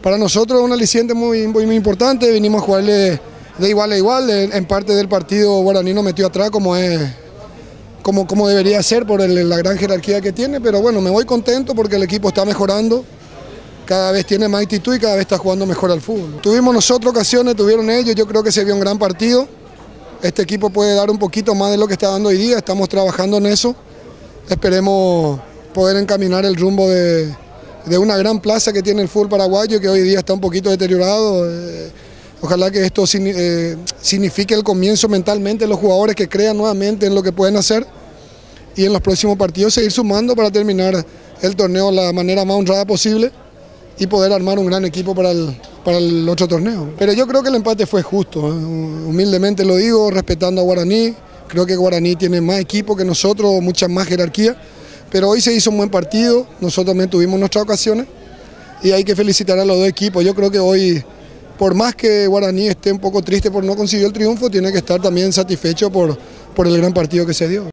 Para nosotros es un aliciente muy importante, vinimos a jugarle de igual a igual, en parte del partido Guaraní nos metió atrás como debería ser por la gran jerarquía que tiene, pero bueno, me voy contento porque el equipo está mejorando, cada vez tiene más actitud y cada vez está jugando mejor al fútbol. Tuvimos nosotros ocasiones, tuvieron ellos, yo creo que se vio un gran partido, este equipo puede dar un poquito más de lo que está dando hoy día, estamos trabajando en eso, esperemos poder encaminar el rumbo de una gran plaza que tiene el fútbol paraguayo, que hoy día está un poquito deteriorado. Ojalá que esto signifique el comienzo mentalmente de los jugadores que crean nuevamente en lo que pueden hacer y en los próximos partidos seguir sumando para terminar el torneo de la manera más honrada posible y poder armar un gran equipo para el otro torneo. Pero yo creo que el empate fue justo, humildemente lo digo, respetando a Guaraní. Creo que Guaraní tiene más equipo que nosotros, mucha más jerarquía, pero hoy se hizo un buen partido, nosotros también tuvimos nuestras ocasiones y hay que felicitar a los dos equipos. Yo creo que hoy, por más que Guaraní esté un poco triste por no conseguir el triunfo, tiene que estar también satisfecho por el gran partido que se dio.